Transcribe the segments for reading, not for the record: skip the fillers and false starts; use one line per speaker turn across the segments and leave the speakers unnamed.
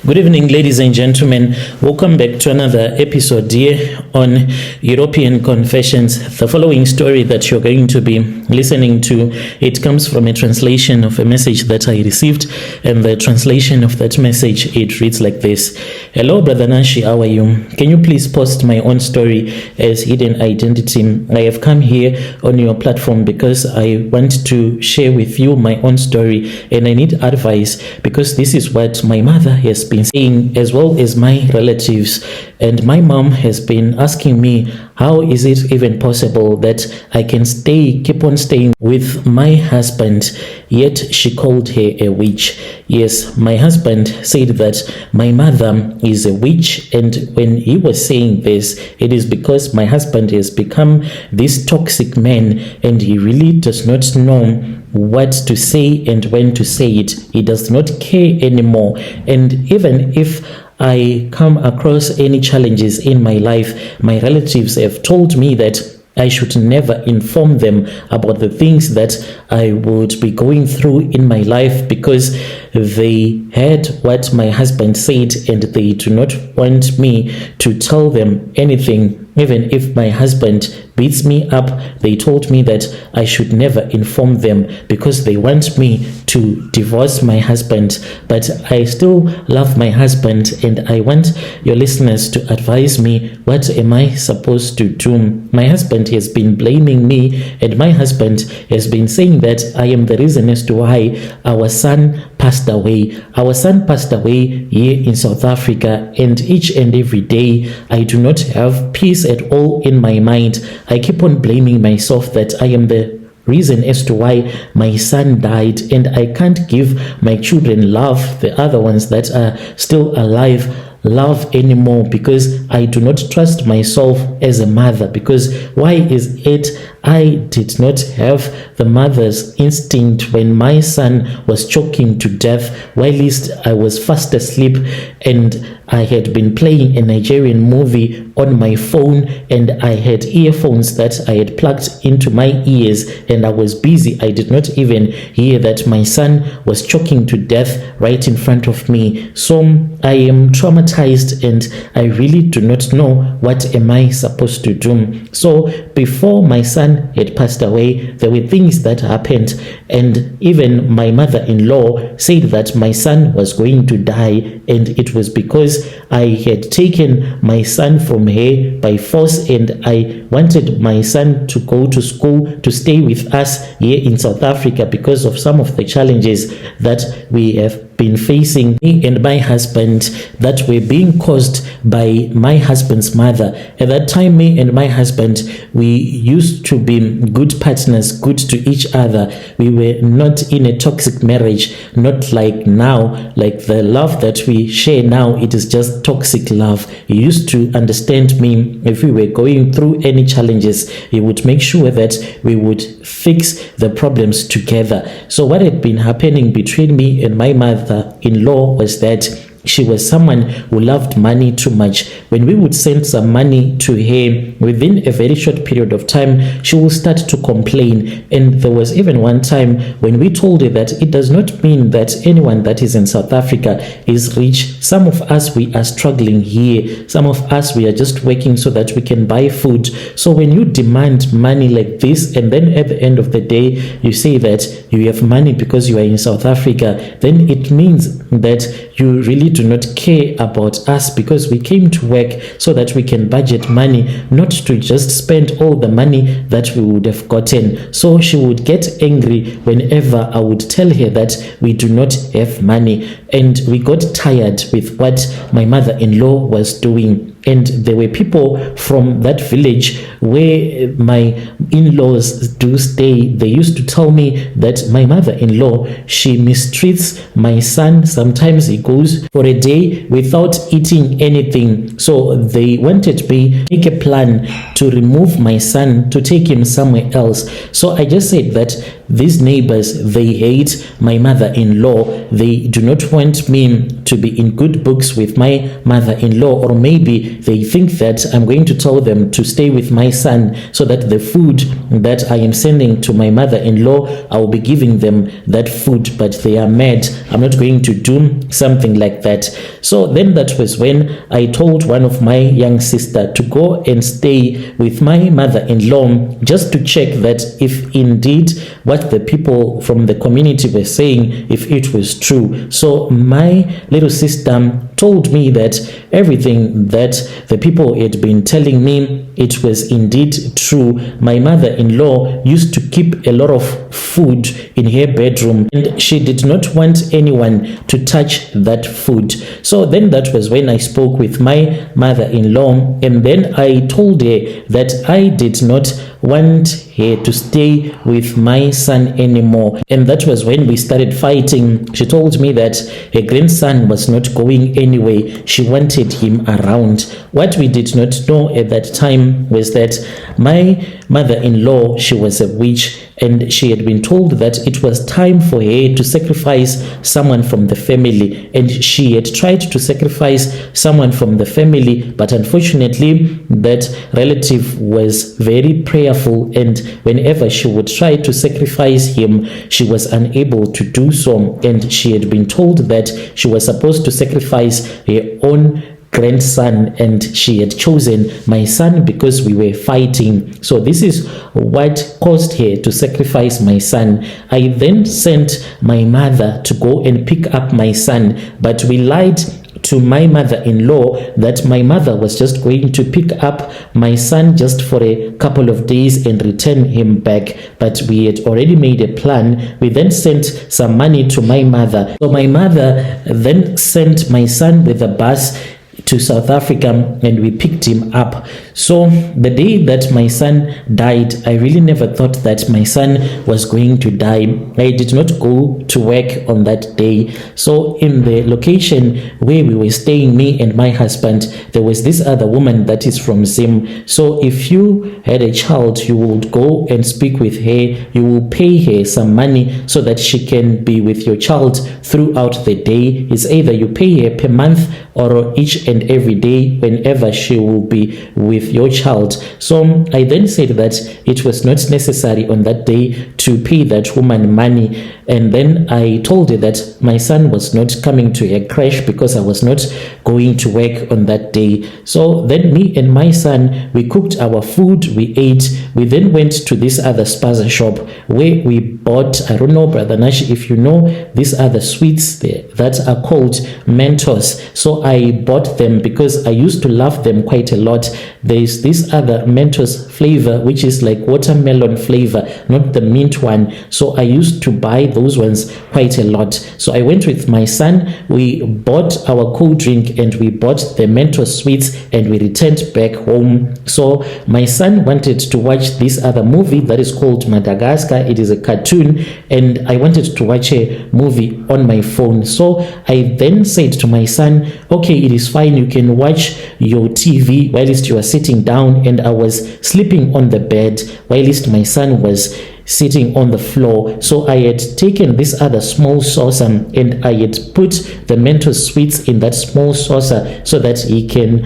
Good evening, ladies and gentlemen. Welcome back to another episode here on European Confessions. The following story that you're going to be listening to, it comes from a translation of a message that I received, and the translation of that message, it reads like this. Hello, Brother Nashi, how are you? Can you please post my own story as hidden identity? I have come here on your platform because I want to share with you my own story, and I need advice because this is what my mother has been saying, as well as my relatives. And my mom has been asking me, how is it even possible that I can keep on staying with my husband, yet she called her a witch? Yes, my husband said that my mother is a witch, and when he was saying this, it is because my husband has become this toxic man, and he really does not know what to say and when to say it. He does not care anymore. And even if I come across any challenges in my life, my relatives have told me that I should never inform them about the things that I would be going through in my life, because they heard what my husband said and they do not want me to tell them anything. Even if my husband beats me up, they told me that I should never inform them because they want me to divorce my husband. But I still love my husband, and I want your listeners to advise me, what am I supposed to do? My husband has been blaming me, and my husband has been saying that I am the reason as to why our son passed away. Our son passed away here in South Africa, and each and every day I do not have peace at all in my mind. I keep on blaming myself that I am the reason as to why my son died, and I can't give my children love, the other ones that are still alive, love anymore, because I do not trust myself as a mother. Because why is it I did not have the mother's instinct when my son was choking to death, while least I was fast asleep and I had been playing a Nigerian movie on my phone, and I had earphones that I had plugged into my ears, and I was busy. I did not even hear that my son was choking to death right in front of me. So I am traumatized, and I really do not know what am I supposed to do. So before my son had passed away, there were things that happened, and even my mother-in-law said that my son was going to die, and it was because I had taken my son from her by force, and I wanted my son to go to school, to stay with us here in South Africa, because of some of the challenges that we have been facing, me and my husband, that were being caused by my husband's mother. At that time, me and my husband, we used to be good partners, good to each other. We were not in a toxic marriage, not like now, like the love that we share now, it is just toxic love. He used to understand me. If we were going through any challenges, he would make sure that we would fix the problems together. So what had been happening between me and my mother-in-law was that she was someone who loved money too much. When we would send some money to her, within a very short period of time, she will start to complain. And there was even one time when we told her that it does not mean that anyone that is in South Africa is rich. Some of us, we are struggling here. Some of us, we are just working so that we can buy food. So when you demand money like this, and then at the end of the day, you say that you have money because you are in South Africa, then it means that you really do not care about us, because we came to work so that we can budget money, not to just spend all the money that we would have gotten. So she would get angry whenever I would tell her that we do not have money, and we got tired with what my mother-in-law was doing. And there were people from that village where my in-laws do stay. They used to tell me that my mother-in-law, she mistreats my son. Sometimes he goes for a day without eating anything. So they wanted me to make a plan to remove my son, to take him somewhere else. So I just said that these neighbors, they hate my mother-in-law. They do not want me to be in good books with my mother-in-law, or maybe they think that I'm going to tell them to stay with my son so that the food that I am sending to my mother-in-law, I will be giving them that food. But they are mad. I'm not going to do something like that. So then that was when I told one of my young sister to go and stay with my mother-in-law just to check that if indeed what the people from the community were saying, if it was true. So my little sister told me that everything that the people had been telling me, it was indeed true. My mother-in-law used to keep a lot of food in her bedroom, and she did not want anyone to touch that food. So then that was when I spoke with my mother-in-law, and then I told her that I did not want her to stay with my son anymore. And that was when we started fighting. She told me that her grandson was not going anyway. She wanted him around. What we did not know at that time was that my mother-in-law, she was a witch, and she had been told that it was time for her to sacrifice someone from the family, and she had tried to sacrifice someone from the family, but unfortunately that relative was very prayerful, and whenever she would try to sacrifice him, she was unable to do so, and she had been told that she was supposed to sacrifice her own grandson, and she had chosen my son because we were fighting. So this is what caused her to sacrifice my son. I then sent my mother to go and pick up my son, but we lied to my mother-in-law that my mother was just going to pick up my son just for a couple of days and return him back, but we had already made a plan. We then sent some money to my mother. So my mother then sent my son with a bus to South Africa, and we picked him up. So the day that my son died, I really never thought that my son was going to die. I did not go to work on that day. So in the location where we were staying, me and my husband, there was this other woman that is from Zim. So if you had a child, you would go and speak with her. You will pay her some money so that she can be with your child throughout the day. It's either you pay her per month or each and every day whenever she will be with your child. So I then said that it was not necessary on that day to pay that woman money, and then I told her that my son was not coming to a crash because I was not going to work on that day. So then me and my son, we cooked our food, we ate. We then went to this other spaza shop where we bought, I don't know, Brother Nash, if you know, these other sweets there that are called Mentos. So I bought them because I used to love them quite a lot. There's this other Mentos flavor which is like watermelon flavor, not the mint one. So I used to buy those ones quite a lot. So I went with my son, we bought our cold drink and we bought the Mentos sweets, and we returned back home. So my son wanted to watch this other movie that is called Madagascar. It is a cartoon, and I wanted to watch a movie on my phone. So I then said to my son, okay, it is fine, you can watch your TV whilst you are sitting down. And I was sleeping on the bed whilst my son was sitting on the floor. So I had taken this other small saucer and I had put the Mentos sweets in that small saucer so that he can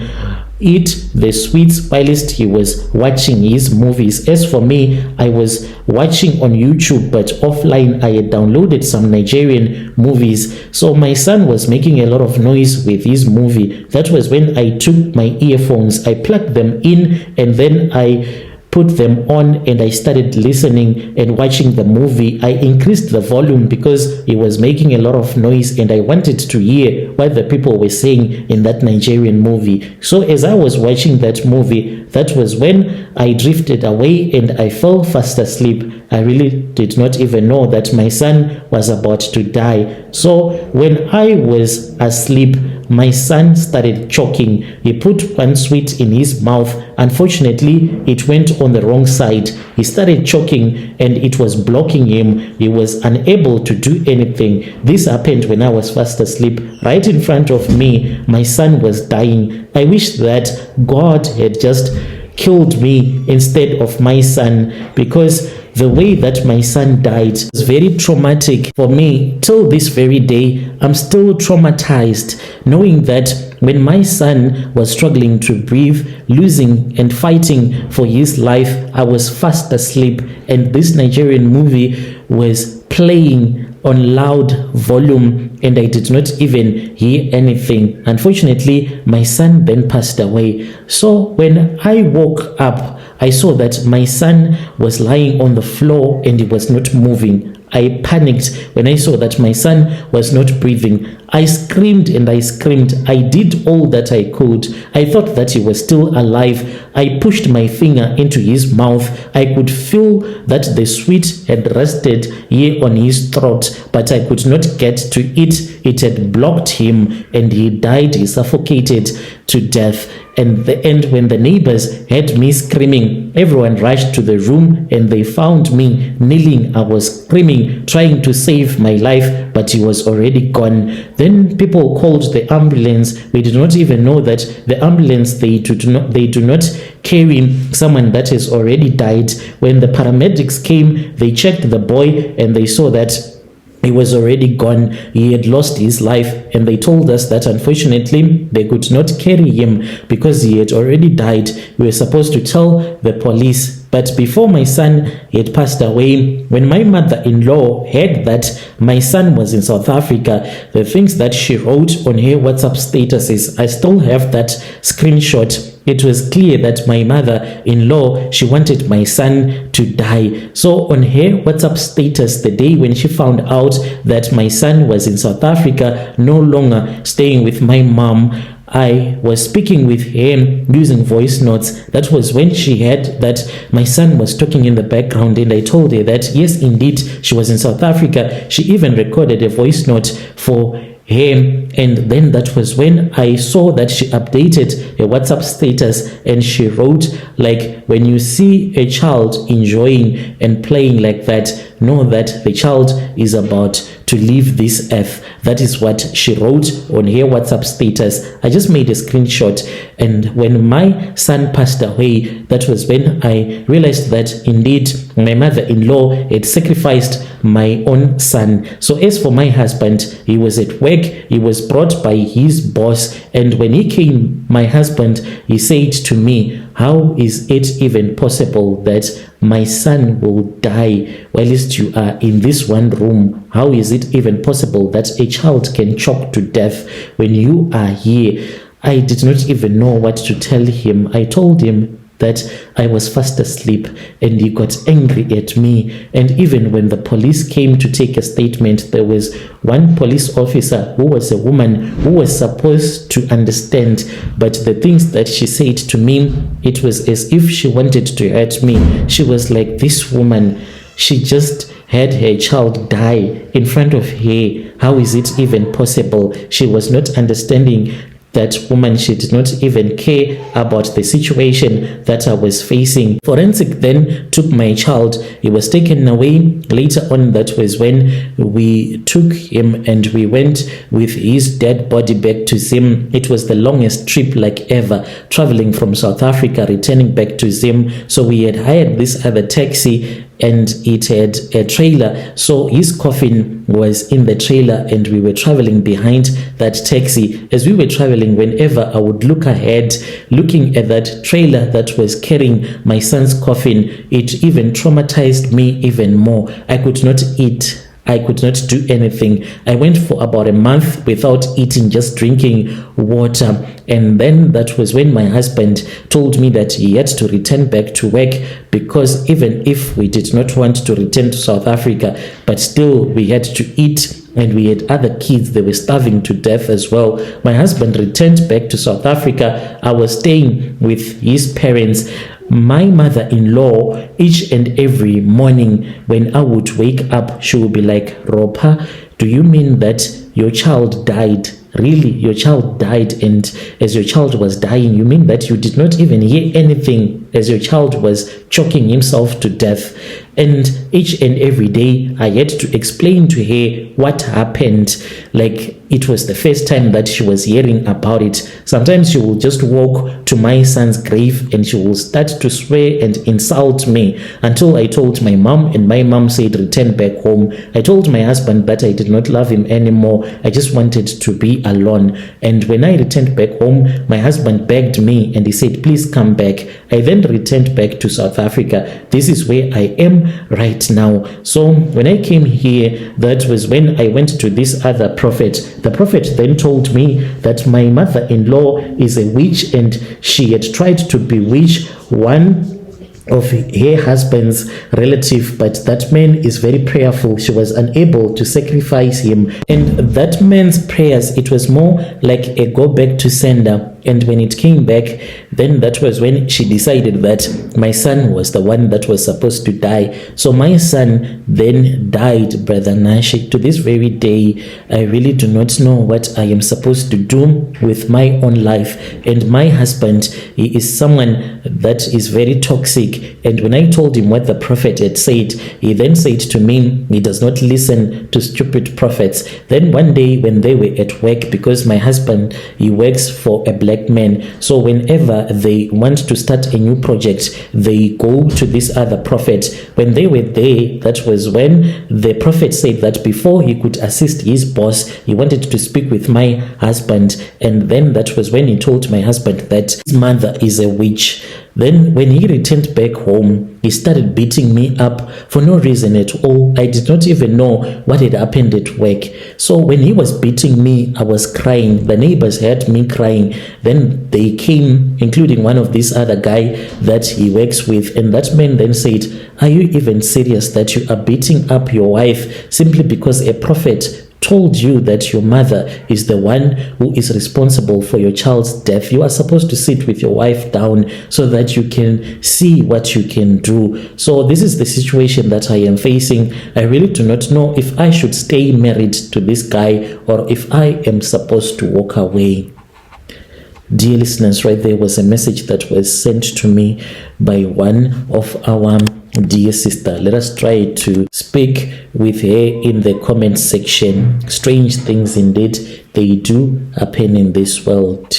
eat the sweets whilst he was watching his movies. As for me, I was watching on YouTube, but offline I had downloaded some Nigerian movies. So my son was making a lot of noise with his movie. That was when I took my earphones, I plugged them in, and then I put them on and I started listening and watching the movie. I increased the volume because it was making a lot of noise and I wanted to hear what the people were saying in that Nigerian movie. So as I was watching that movie, that was when I drifted away and I fell fast asleep. I really did not even know that my son was about to die. So when I was asleep, my son started choking. He put one sweet in his mouth. Unfortunately, it went on the wrong side. He started choking and it was blocking him. He was unable to do anything. This happened when I was fast asleep. Right in front of me, my son was dying. I wish that God had just killed me instead of my son, because the way that my son died was very traumatic for me. Till this very day, I'm still traumatized, knowing that when my son was struggling to breathe, losing and fighting for his life, I was fast asleep and this Nigerian movie was playing on loud volume, and I did not even hear anything. Unfortunately, my son then passed away. So when I woke up, I saw that my son was lying on the floor and he was not moving. I panicked when I saw that my son was not breathing. I screamed and I screamed. I did all that I could. I thought that he was still alive. I pushed my finger into his mouth. I could feel that the sweet had rested here on his throat, but I could not get to it. It had blocked him and he died. He suffocated to death. And when the neighbors heard me screaming, everyone rushed to the room and they found me kneeling. I was screaming, trying to save my life, but he was already gone. Then people called the ambulance. We did not even know that the ambulance, they do not carry someone that has already died. When the paramedics came, they checked the boy and they saw that he was already gone. He had lost his life, and they told us that unfortunately they could not carry him because he had already died. We were supposed to tell the police. But before my son had passed away, when my mother-in-law heard that my son was in South Africa, the things that she wrote on her WhatsApp statuses, I still have that screenshot. It was clear that my mother-in-law, she wanted my son to die. So on her WhatsApp status, the day when she found out that my son was in South Africa, no longer staying with my mom, I was speaking with him using voice notes. That was when she heard that my son was talking in the background, and I told her that yes, indeed, she was in South Africa. She even recorded a voice note for him, and then that was when I saw that she updated a WhatsApp status and she wrote, like, when you see a child enjoying and playing like that, know that the child is about to leave this earth. That is what she wrote on her WhatsApp status. I just made a screenshot, and when my son passed away, that was when I realized that indeed my mother-in-law had sacrificed my own son. So as for my husband, he was at work. He was brought by his boss, and when he came, my husband, he said to me, how is it even possible that my son will die whilst you are in this one room? How is it even possible that a child can choke to death when you are here? I did not even know what to tell him. I told him that I was fast asleep, and he got angry at me. And even when the police came to take a statement, there was one police officer who was a woman who was supposed to understand, but the things that she said to me, it was as if she wanted to hurt me. She was like, this woman, she just had her child die in front of her. How is it even possible? She was not understanding. That woman, she did not even care about the situation that I was facing. Forensic then took my child. He was taken away. Later on, that was when we took him and we went with his dead body back to Zim. It was the longest trip like ever, traveling from South Africa, returning back to Zim. So we had hired this other taxi, and it had a trailer. So his coffin was in the trailer, and we were traveling behind that taxi. As we were traveling, whenever I would look ahead, looking at that trailer that was carrying my son's coffin, it even traumatized me even more. I could not eat. I could not do anything. I went for about a month without eating, just drinking water. And then that was when my husband told me that he had to return back to work, because even if we did not want to return to South Africa, but still we had to eat, and we had other kids. They were starving to death as well. My husband returned back to South Africa. I was staying with his parents. My mother-in-law, each and every morning when I would wake up, she would be like, Ropa, do you mean that your child died? Really, your child died, and as your child was dying, you mean that you did not even hear anything as your child was choking himself to death? And each and every day I had to explain to her what happened. Like, it was the first time that she was hearing about it. Sometimes she will just walk to my son's grave and she will start to swear and insult me, until I told my mom, and my mom said, return back home. I told my husband that I did not love him anymore. I just wanted to be alone. And when I returned back home, my husband begged me and he said, please come back. I then returned back to South Africa. This is where I am right now. So when I came here, that was when I went to this other prophet. The prophet then told me that my mother-in-law is a witch, and she had tried to bewitch one of her husband's relative, but that man is very prayerful. She was unable to sacrifice him, and that man's prayers, it was more like a go back to sender. And when it came back, then that was when she decided that my son was the one that was supposed to die. So my son then died, Brother Nashi. To this very day, I really do not know what I am supposed to do with my own life. And my husband, he is someone that is very toxic. And when I told him what the prophet had said, he then said to me, he does not listen to stupid prophets. Then one day when they were at work, because my husband, he works for a black man, so whenever they want to start a new project, they go to this other prophet. When they were there, that was when the prophet said that before he could assist his boss, he wanted to speak with my husband. And then that was when he told my husband that his mother is a witch. Then when he returned back home, he started beating me up for no reason at all. I did not even know what had happened at work. So when he was beating me, I was crying. The neighbors heard me crying. Then they came, including one of this other guy that he works with. And that man then said, "Are you even serious that you are beating up your wife simply because a prophet told you that your mother is the one who is responsible for your child's death? You are supposed to sit with your wife down so that you can see what you can do." So this is the situation that I am facing. I really do not know if I should stay married to this guy or if I am supposed to walk away. Dear listeners, right there was a message that was sent to me by one of our dear sister. Let us try to speak with her in the comment section. Strange things indeed, they do happen in this world.